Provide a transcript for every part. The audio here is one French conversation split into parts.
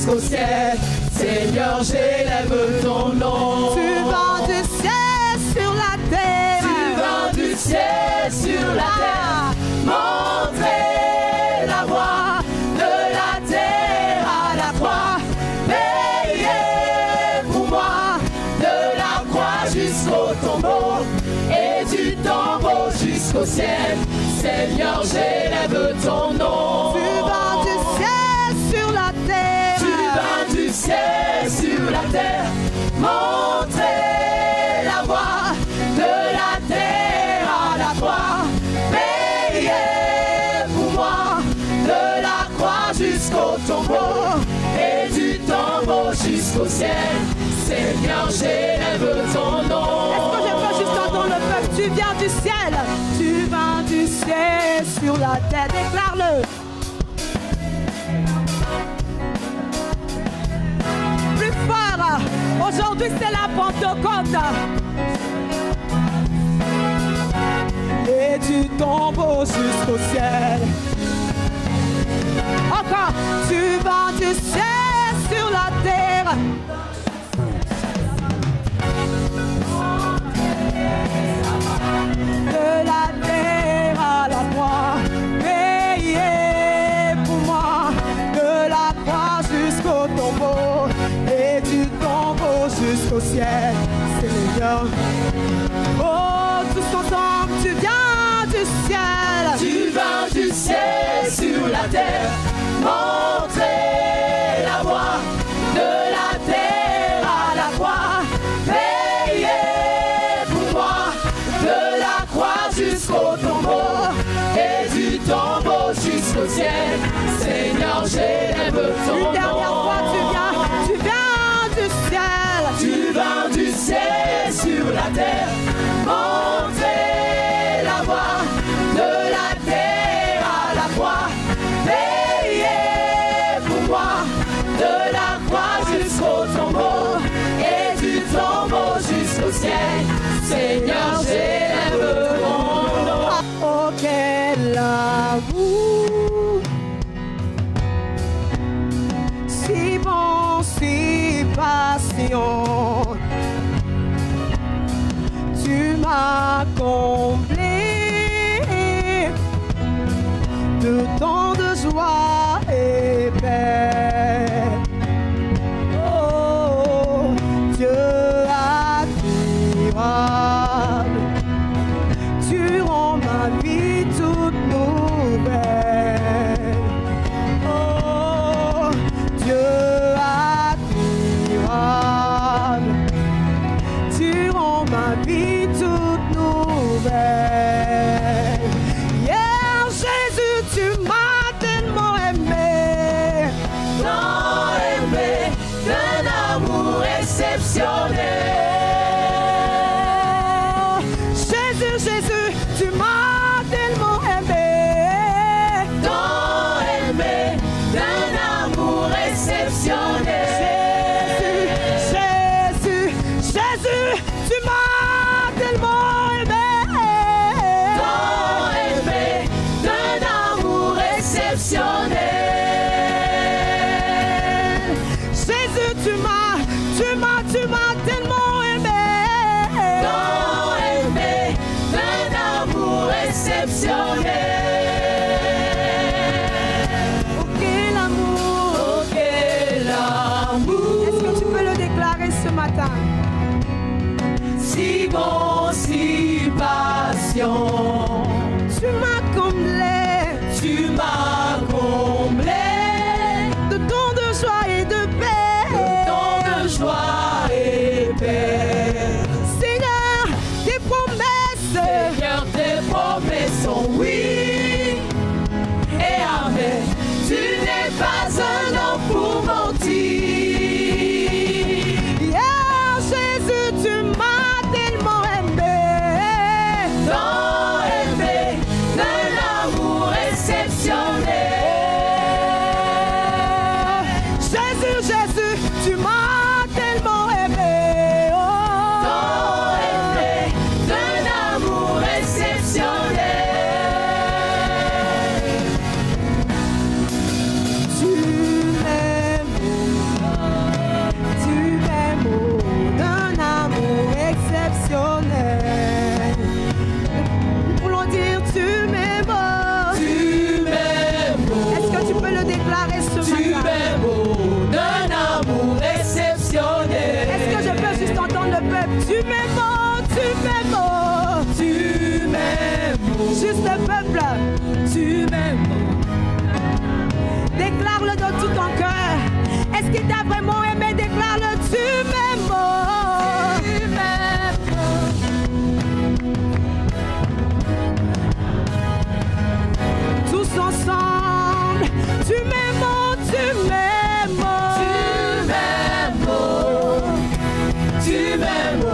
jusqu'au ciel. Seigneur, j'élève ton nom. Tu vas du ciel sur la terre. Tu vas du ciel sur la terre. Montrer la voie de la terre à la croix. Payez pour moi de la croix jusqu'au tombeau et du tombeau jusqu'au ciel. Seigneur, j'élève ton nom. Tu vas du ciel sur la terre. Tu vas du ciel sur la terre. Montrer la voie de la terre à la croix. Payez pour moi de la croix jusqu'au tombeau et du tombeau jusqu'au ciel. Seigneur, j'élève ton nom. Est-ce que j'aimerais juste entendre le peuple? Tu viens du ciel. Tu viens du ciel sur la terre. Déclare-le. Plus fort. Aujourd'hui, c'est la Pentecôte. Et du tombeau jusqu'au ciel. Encore. Tu vas du ciel sur la terre. De la terre à la croix, payez pour moi, de la croix jusqu'au tombeau et du tombeau jusqu'au ciel, Seigneur. Oh, tous ensemble, tu viens du ciel. Tu vas du ciel sur la terre, montrer la voie de la terre à la croix. Payez pour moi de la croix jusqu'au tombeau et du tombeau jusqu'au ciel. Seigneur, j'élève ton nom. Une dernière fois, tu viens du ciel. Tu vas du ciel sur la terre, montrer la voie de la terre à la croix. Payez pour moi de la croix jusqu'au tombeau et du tombeau jusqu'au ciel. Seigneur, j'élève mon nom. Oh, quel amour, si bon, si patient. Tu m'as comblé de tant de joie et paix. Oh, Dieu admirable, tu rends ma vie toute nouvelle. Oh, Dieu admirable, tu rends ma vie toute nouvelle. Yeah, Jésus, tu m'as tellement aimé. Tant aimé d'un amour exceptionnel. Jésus, Jésus, tu m'as tellement aimé. Tant aimé d'un amour exceptionnel. Jésus, Jésus, tu m'as tellement aimé. Tant aimé d'un amour exceptionnel. Jésus, tu m'as tellement aimé. Tant aimé d'un amour exceptionnel. Oh, quel amour. Oh, quel amour. Est-ce que tu peux le déclarer ce matin? Si bon, si patient. Tu m'as comblé Tu m'as comblé de tant de joie et de paix. tant de joie et paix. Seigneur, tes promesses, Seigneur, tes promesses sont oui et amen. Tu n'es pas un homme pour mentir. yeah, Jésus, tu m'as tellement aimé. Tant Déclare-le de tout ton cœur. Est-ce qu'il t'a vraiment aimé? Déclare-le. Tu m'aimes. Tu m'aimes. Tous ensemble. Tu m'aimes. Tu m'aimes. Tu m'aimes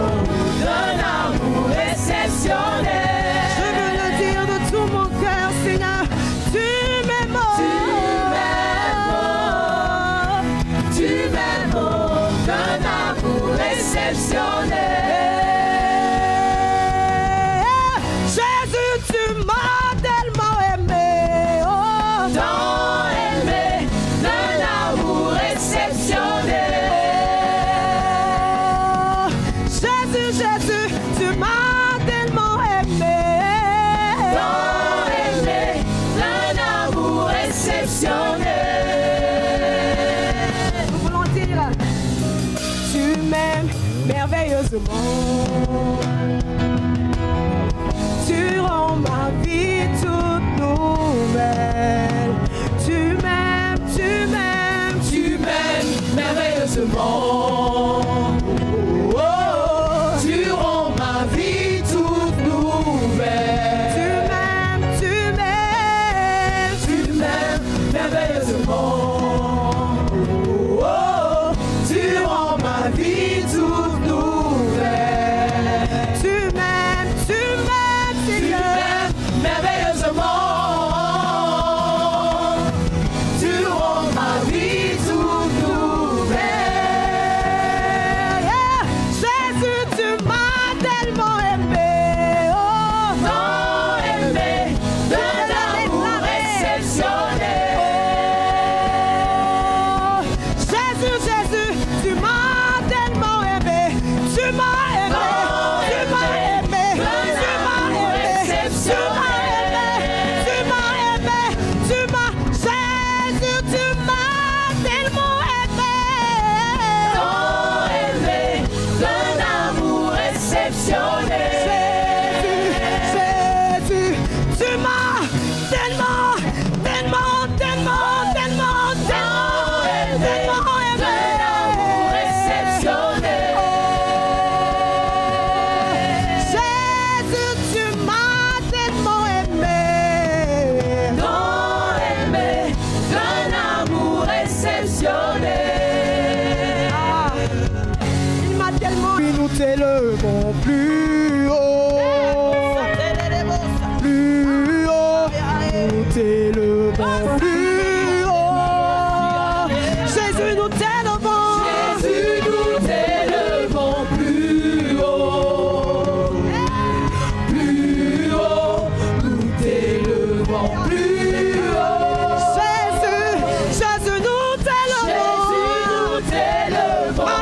d'un amour exceptionnel. Je veux le dire de tout mon cœur, Seigneur. Tu m'aimes. Tu m'aimes d'un amour exceptionnel. Jésus, tu m'as tellement aimé. Oh. Tant aimé d'un amour exceptionnel. Jésus, Jésus, tu m'as tellement aimé. Tant aimé d'un amour exceptionnel. Nous voulons dire, tu m'aimes merveilleusement. Tu rends ma vie toute nouvelle. Tu m'aimes, tu m'aimes, Tu m'aimes merveilleusement. Oh, tu rends ma vie toute nouvelle. tu m'aimes, tu m'aimes. Tu m'aimes merveilleusement. Oh, tu rends ma vie toute nouvelle. Tu m'aimes, Seigneur. Tu m'aimes merveilleusement. Tu rends ma vie toute nouvelle. Jésus, tu m'as tellement aimé. Oh, Tant aimé d'un amour exceptionnel. Jésus, Jésus, tu m'as tellement aimé. Tu m'as aimé. Tu m'as aimé. Tu m'as aimé. Tu m'as aimé. Tu m'as aimé. Tu m'as. Jésus, tu m'as tellement aimé. Tant aimé d'un amour exceptionnel. Jésus, tu m'as tellement, tellement, tellement, tellement, tellement aimé. D'un amour exceptionnel. Jésus, tu m'as tellement aimé. Tant aimé d'un amour exceptionnel. Ah, il m'a tellement. Puis nous t'élevons plus haut. Plus haut. Nous t'élevons plus haut. Jésus, nous t'élevons. Jésus, nous t'élevons plus haut. Plus haut, nous t'élevons plus haut. Jésus, Jésus, nous t'élevons. Jésus, nous t'élevons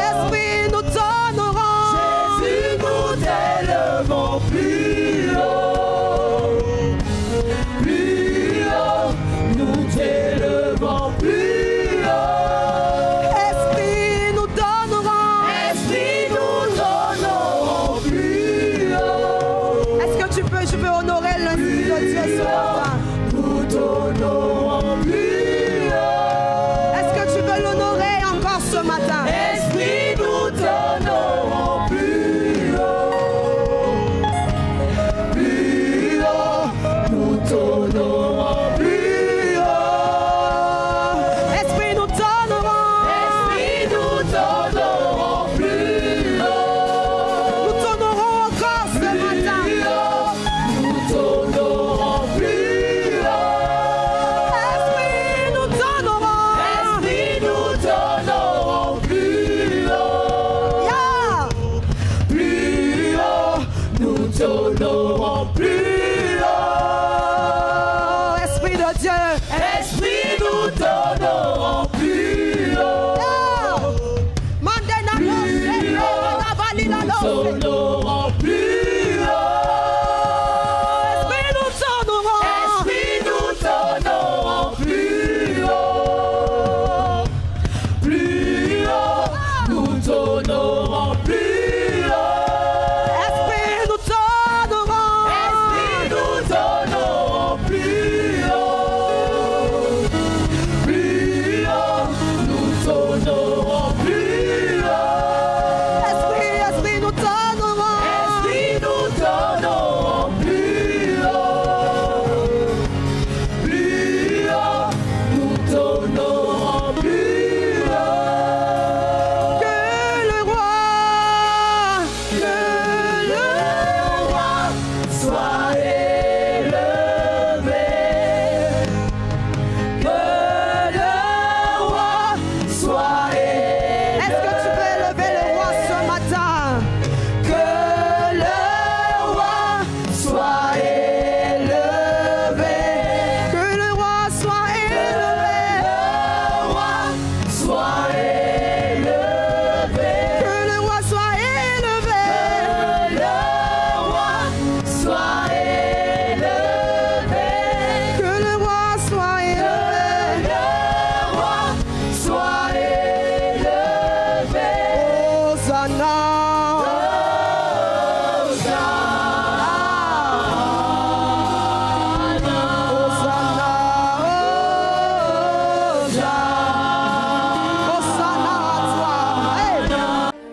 Esprit, nous t'honorons. Jésus, nous t'élevons plus haut.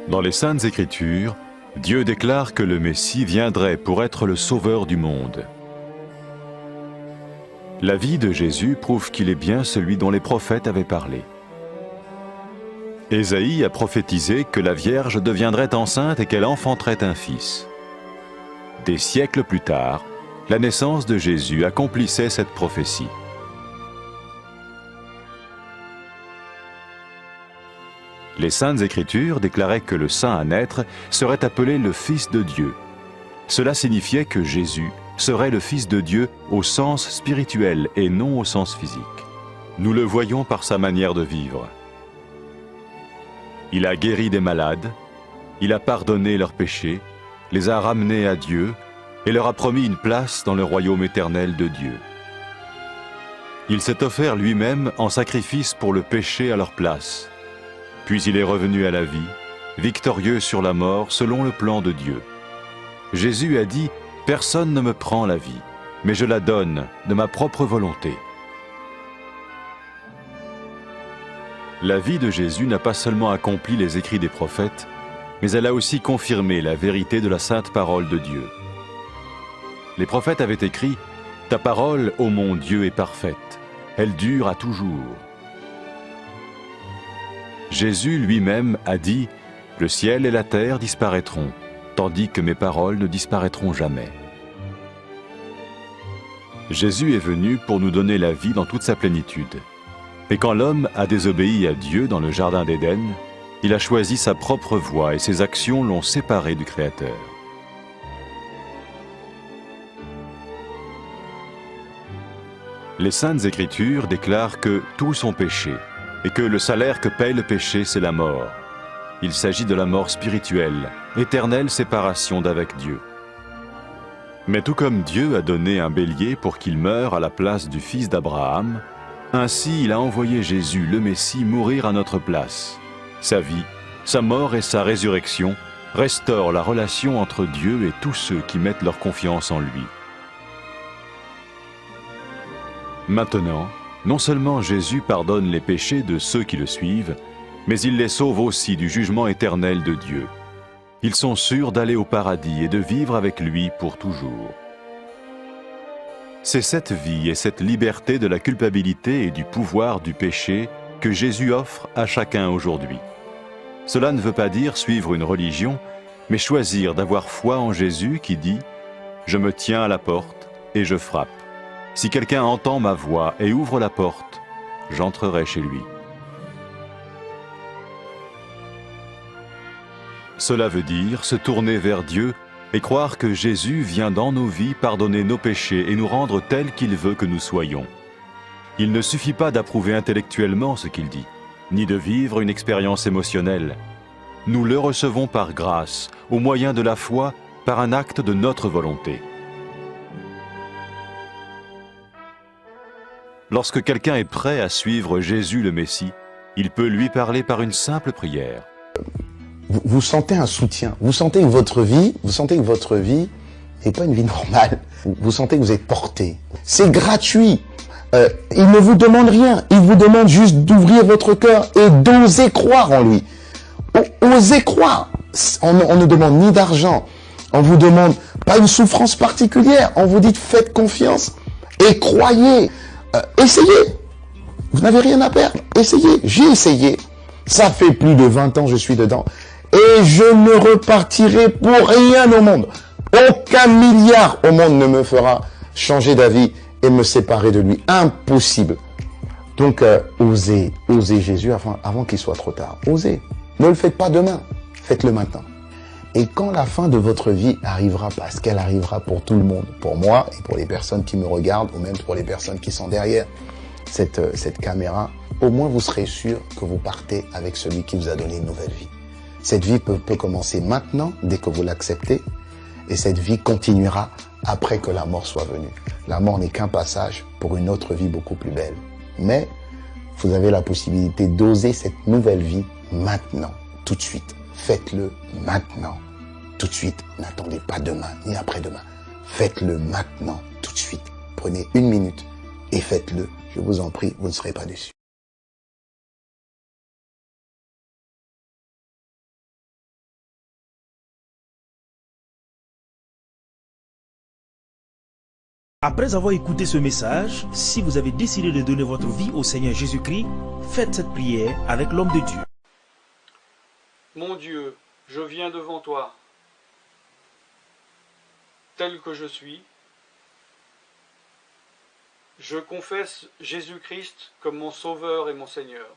Dans les Saintes Écritures, Dieu déclare que le Messie viendrait pour être le sauveur du monde. La vie de Jésus prouve qu'il est bien celui dont les prophètes avaient parlé. Ésaïe a prophétisé que la Vierge deviendrait enceinte et qu'elle enfanterait un fils. Des siècles plus tard, la naissance de Jésus accomplissait cette prophétie. Les Saintes Écritures déclaraient que le saint à naître serait appelé le Fils de Dieu. Cela signifiait que Jésus serait le Fils de Dieu au sens spirituel et non au sens physique. Nous le voyons par sa manière de vivre. Il a guéri des malades, il a pardonné leurs péchés, les a ramenés à Dieu et leur a promis une place dans le royaume éternel de Dieu. Il s'est offert lui-même en sacrifice pour le péché à leur place. Puis il est revenu à la vie, victorieux sur la mort selon le plan de Dieu. Jésus a dit « Personne ne me prend la vie, mais je la donne de ma propre volonté. » La vie de Jésus n'a pas seulement accompli les écrits des prophètes, mais elle a aussi confirmé la vérité de la sainte parole de Dieu. Les prophètes avaient écrit « Ta parole, ô mon Dieu, est parfaite, elle dure à toujours. » Jésus lui-même a dit « Le ciel et la terre disparaîtront, tandis que mes paroles ne disparaîtront jamais. » Jésus est venu pour nous donner la vie dans toute sa plénitude. Et quand l'homme a désobéi à Dieu dans le jardin d'Éden, il a choisi sa propre voie et ses actions l'ont séparé du Créateur. Les Saintes Écritures déclarent que tous sont péchés et que le salaire que paye le péché, c'est la mort. Il s'agit de la mort spirituelle, éternelle séparation d'avec Dieu. Mais tout comme Dieu a donné un bélier pour qu'il meure à la place du fils d'Abraham, ainsi il a envoyé Jésus, le Messie, mourir à notre place. Sa vie, sa mort et sa résurrection restaurent la relation entre Dieu et tous ceux qui mettent leur confiance en lui. Maintenant, non seulement Jésus pardonne les péchés de ceux qui le suivent, mais il les sauve aussi du jugement éternel de Dieu. Ils sont sûrs d'aller au paradis et de vivre avec lui pour toujours. C'est cette vie et cette liberté de la culpabilité et du pouvoir du péché que Jésus offre à chacun aujourd'hui. Cela ne veut pas dire suivre une religion, mais choisir d'avoir foi en Jésus qui dit « Je me tiens à la porte et je frappe. Si quelqu'un entend ma voix et ouvre la porte, j'entrerai chez lui. » Cela veut dire se tourner vers Dieu et croire que Jésus vient dans nos vies pardonner nos péchés et nous rendre tels qu'il veut que nous soyons. Il ne suffit pas d'approuver intellectuellement ce qu'il dit, ni de vivre une expérience émotionnelle. Nous le recevons par grâce, au moyen de la foi, par un acte de notre volonté. Lorsque quelqu'un est prêt à suivre Jésus le Messie, il peut lui parler par une simple prière. Vous sentez un soutien, vous sentez que votre vie n'est pas une vie normale. Vous sentez que vous êtes porté. C'est gratuit. Il ne vous demande rien. Il vous demande juste d'ouvrir votre cœur et d'oser croire en lui. Osez croire. On ne demande ni d'argent. On vous demande pas une souffrance particulière. On vous dit faites confiance et croyez. Essayez. Vous n'avez rien à perdre. Essayez. J'ai essayé. Ça fait plus de 20 ans que je suis dedans. Et je ne repartirai pour rien au monde. Aucun milliard au monde ne me fera changer d'avis et me séparer de lui. Impossible. Donc, osez Jésus avant qu'il soit trop tard. Osez. Ne le faites pas demain. Faites-le maintenant. Et quand la fin de votre vie arrivera, parce qu'elle arrivera pour tout le monde, pour moi et pour les personnes qui me regardent, ou même pour les personnes qui sont derrière cette caméra, au moins vous serez sûr que vous partez avec celui qui vous a donné une nouvelle vie. Cette vie peut commencer maintenant, dès que vous l'acceptez, et cette vie continuera après que la mort soit venue. La mort n'est qu'un passage pour une autre vie beaucoup plus belle. Mais vous avez la possibilité d'oser cette nouvelle vie maintenant, tout de suite. faites-le maintenant, tout de suite. N'attendez pas demain ni après-demain. Faites-le maintenant, tout de suite. Prenez 1 minute et faites-le. Je vous en prie, vous ne serez pas déçus. Après avoir écouté ce message, si vous avez décidé de donner votre vie au Seigneur Jésus-Christ, faites cette prière avec l'homme de Dieu. Mon Dieu, je viens devant toi, tel que je suis. Je confesse Jésus-Christ comme mon Sauveur et mon Seigneur.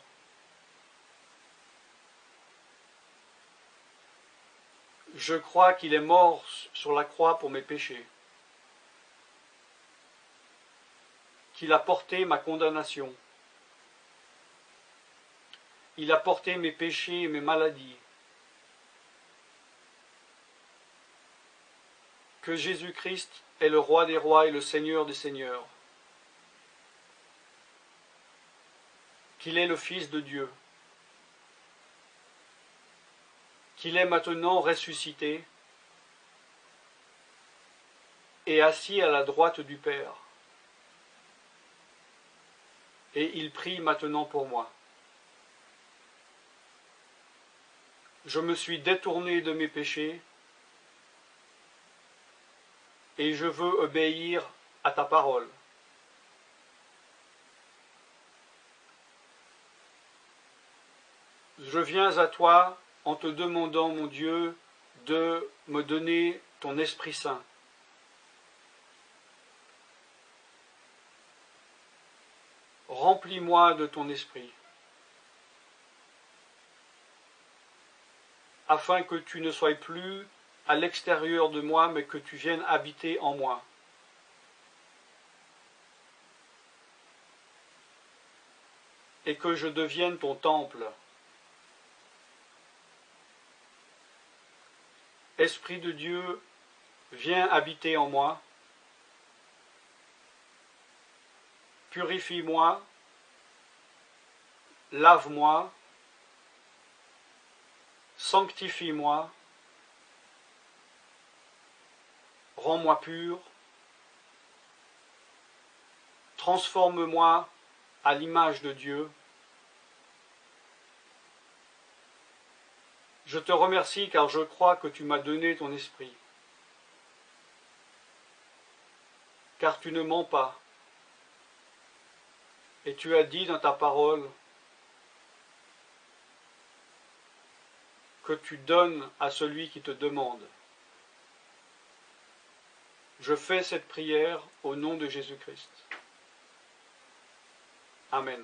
Je crois qu'il est mort sur la croix pour mes péchés, qu'il a porté ma condamnation. Il a porté mes péchés et mes maladies. Que Jésus-Christ est le Roi des rois et le Seigneur des seigneurs. Qu'il est le Fils de Dieu. Qu'il est maintenant ressuscité et assis à la droite du Père. Et il prie maintenant pour moi. Je me suis détourné de mes péchés et je veux obéir à ta parole. Je viens à toi en te demandant, mon Dieu, de me donner ton Esprit Saint. Remplis-moi de ton esprit, afin que tu ne sois plus à l'extérieur de moi, mais que tu viennes habiter en moi. Et que je devienne ton temple. Esprit de Dieu, viens habiter en moi. Purifie-moi, lave-moi, sanctifie-moi, rends-moi pur, transforme-moi à l'image de Dieu. Je te remercie car je crois que tu m'as donné ton esprit, car tu ne mens pas. Et tu as dit dans ta parole que tu donnes à celui qui te demande. Je fais cette prière au nom de Jésus-Christ. Amen.